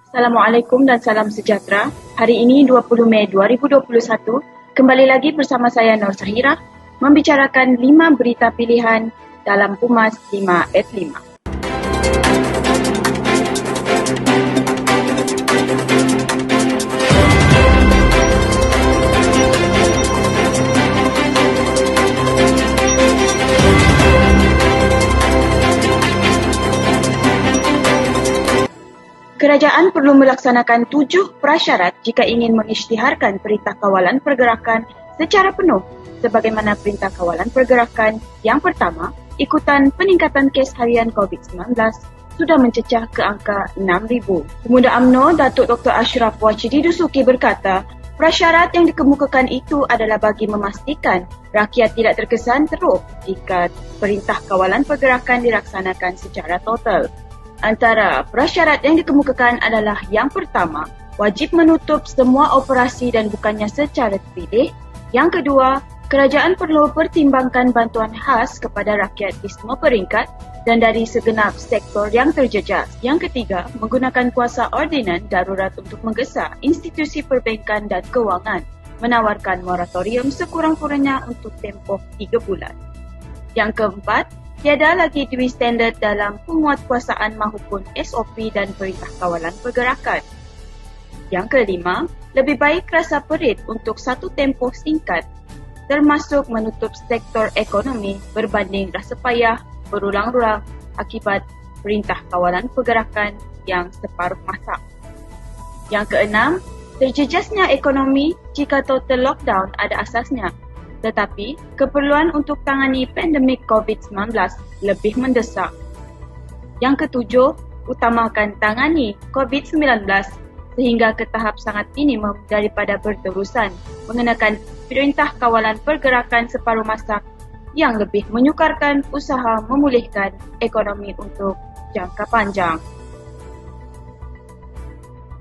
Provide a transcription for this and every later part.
Assalamualaikum dan salam sejahtera. Hari ini 20 Mei 2021, kembali lagi bersama saya Nur Sahira membicarakan 5 berita pilihan dalam Pumas 5 at 5. Kerajaan perlu melaksanakan 7 prasyarat jika ingin mengisytiharkan Perintah Kawalan Pergerakan secara penuh sebagaimana Perintah Kawalan Pergerakan. Yang pertama, ikutan peningkatan kes harian COVID-19 sudah mencecah ke angka 6,000. Pemuda UMNO Datuk Dr. Ashraf Wachidi Dusuki berkata, prasyarat yang dikemukakan itu adalah bagi memastikan rakyat tidak terkesan teruk jika Perintah Kawalan Pergerakan dilaksanakan secara total. Antara prasyarat yang dikemukakan adalah yang pertama, wajib menutup semua operasi dan bukannya secara terpilih. Yang kedua, kerajaan perlu pertimbangkan bantuan khas kepada rakyat di semua peringkat dan dari segenap sektor yang terjejas. Yang ketiga, menggunakan kuasa ordinan darurat untuk menggesa institusi perbankan dan kewangan, menawarkan moratorium sekurang-kurangnya untuk tempoh 3 bulan. Yang keempat, tiada lagi duit standard dalam penguatkuasaan mahupun SOP dan Perintah Kawalan Pergerakan. Yang kelima, lebih baik rasa perit untuk satu tempoh singkat, termasuk menutup sektor ekonomi berbanding rasa payah berulang-ulang akibat Perintah Kawalan Pergerakan yang separuh masa. Yang keenam, terjejasnya ekonomi jika total lockdown ada asasnya. Tetapi, keperluan untuk tangani pandemik COVID-19 lebih mendesak. Yang ketujuh, utamakan tangani COVID-19 sehingga ke tahap sangat minimum daripada berterusan mengenakan Perintah Kawalan Pergerakan separuh masa yang lebih menyukarkan usaha memulihkan ekonomi untuk jangka panjang.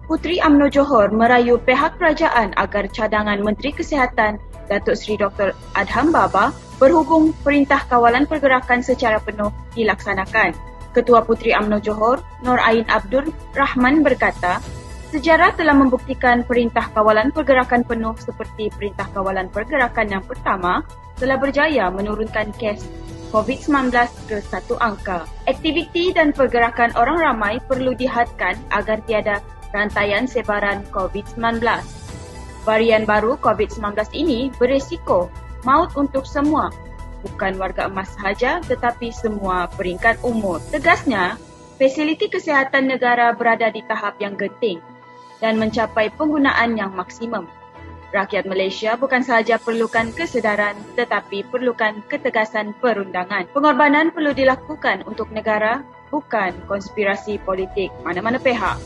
Puteri UMNO Johor merayu pihak kerajaan agar cadangan Menteri Kesihatan Datuk Seri Dr. Adham Baba berhubung Perintah Kawalan Pergerakan secara penuh dilaksanakan. Ketua Puteri UMNO Johor, Nur Ain Abdul Rahman berkata, sejarah telah membuktikan Perintah Kawalan Pergerakan penuh seperti Perintah Kawalan Pergerakan yang pertama telah berjaya menurunkan kes COVID-19 ke 1 angka. Aktiviti dan pergerakan orang ramai perlu dihadkan agar tiada rantaian sebaran COVID-19. Varian baru COVID-19 ini berisiko maut untuk semua, bukan warga emas sahaja tetapi semua peringkat umur. Tegasnya, fasiliti kesihatan negara berada di tahap yang genting dan mencapai penggunaan yang maksimum. Rakyat Malaysia bukan sahaja perlukan kesedaran tetapi perlukan ketegasan perundangan. Pengorbanan perlu dilakukan untuk negara, bukan konspirasi politik mana-mana pihak.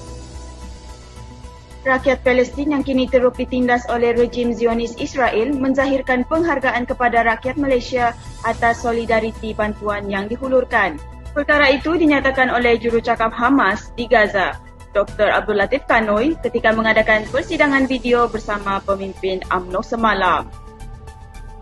Rakyat Palestin yang kini teruk ditindas oleh rejim Zionis Israel menzahirkan penghargaan kepada rakyat Malaysia atas solidariti bantuan yang dihulurkan. Perkara itu dinyatakan oleh jurucakap Hamas di Gaza, Dr. Abdul Latif Kanoi, ketika mengadakan persidangan video bersama pemimpin UMNO semalam.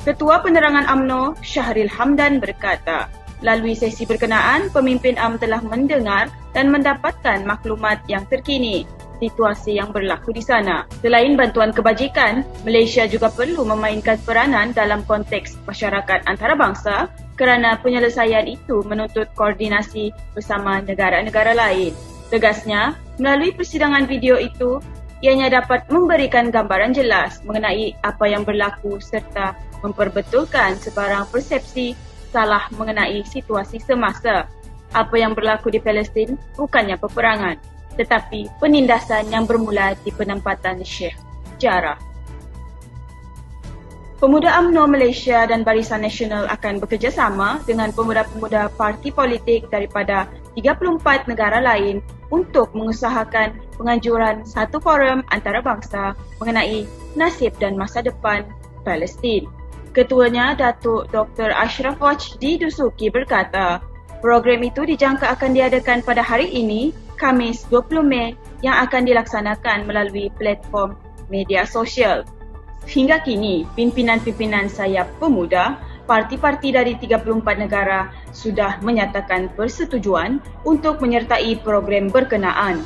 Ketua Penerangan UMNO, Syahril Hamdan berkata, lalui sesi berkenaan, pemimpin UMNO telah mendengar dan mendapatkan maklumat yang terkini situasi yang berlaku di sana. Selain bantuan kebajikan, Malaysia juga perlu memainkan peranan dalam konteks masyarakat antarabangsa kerana penyelesaian itu menuntut koordinasi bersama negara-negara lain. Tegasnya, melalui persidangan video itu, ianya dapat memberikan gambaran jelas mengenai apa yang berlaku serta memperbetulkan sebarang persepsi salah mengenai situasi semasa. Apa yang berlaku di Palestin bukannya peperangan, tetapi penindasan yang bermula di penempatan Syekh Jarrah. Pemuda UMNO Malaysia dan Barisan Nasional akan bekerjasama dengan pemuda-pemuda parti politik daripada 34 negara lain untuk mengusahakan penganjuran satu forum antarabangsa mengenai nasib dan masa depan Palestin. Ketuanya Datuk Dr. Ashraf Wachidi Dusuki berkata, program itu dijangka akan diadakan pada hari ini, Khamis 20 Mei, yang akan dilaksanakan melalui platform media sosial. Hingga kini, pimpinan-pimpinan sayap pemuda, parti-parti dari 34 negara sudah menyatakan persetujuan untuk menyertai program berkenaan.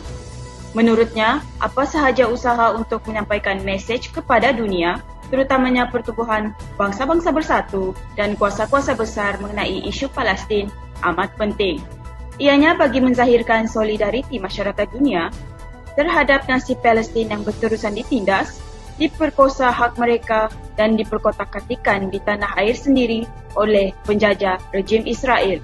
Menurutnya, apa sahaja usaha untuk menyampaikan mesej kepada dunia, terutamanya pertubuhan bangsa-bangsa bersatu dan kuasa-kuasa besar mengenai isu Palestin amat penting. Ianya bagi menzahirkan solidariti masyarakat dunia terhadap nasib Palestin yang berterusan ditindas, diperkosa hak mereka dan diperkotak-katikan di tanah air sendiri oleh penjajah rejim Israel.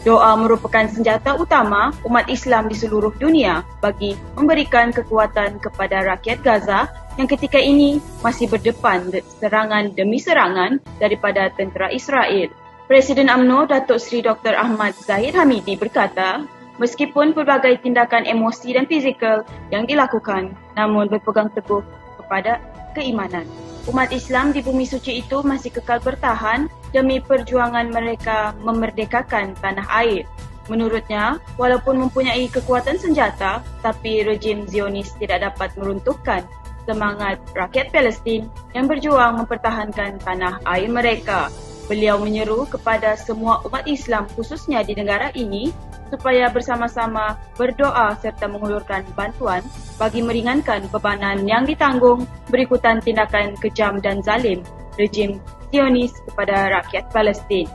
Doa merupakan senjata utama umat Islam di seluruh dunia bagi memberikan kekuatan kepada rakyat Gaza yang ketika ini masih berdepan serangan demi serangan daripada tentera Israel. Presiden UMNO Datuk Seri Dr. Ahmad Zahid Hamidi berkata, meskipun pelbagai tindakan emosi dan fizikal yang dilakukan, namun berpegang teguh kepada keimanan. Umat Islam di bumi suci itu masih kekal bertahan demi perjuangan mereka memerdekakan tanah air. Menurutnya, walaupun mempunyai kekuatan senjata, tapi rejim Zionis tidak dapat meruntuhkan semangat rakyat Palestin yang berjuang mempertahankan tanah air mereka. Beliau menyeru kepada semua umat Islam khususnya di negara ini supaya bersama-sama berdoa serta mengulurkan bantuan bagi meringankan bebanan yang ditanggung berikutan tindakan kejam dan zalim rejim Zionis kepada rakyat Palestin.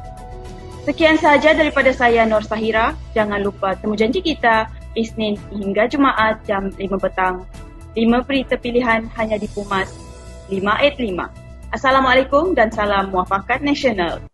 Sekian sahaja daripada saya Nur Sahira. Jangan lupa temu janji kita Isnin hingga Jumaat jam 5 petang. 5 berita pilihan hanya di Pumas 585. Assalamualaikum dan salam muafakat nasional.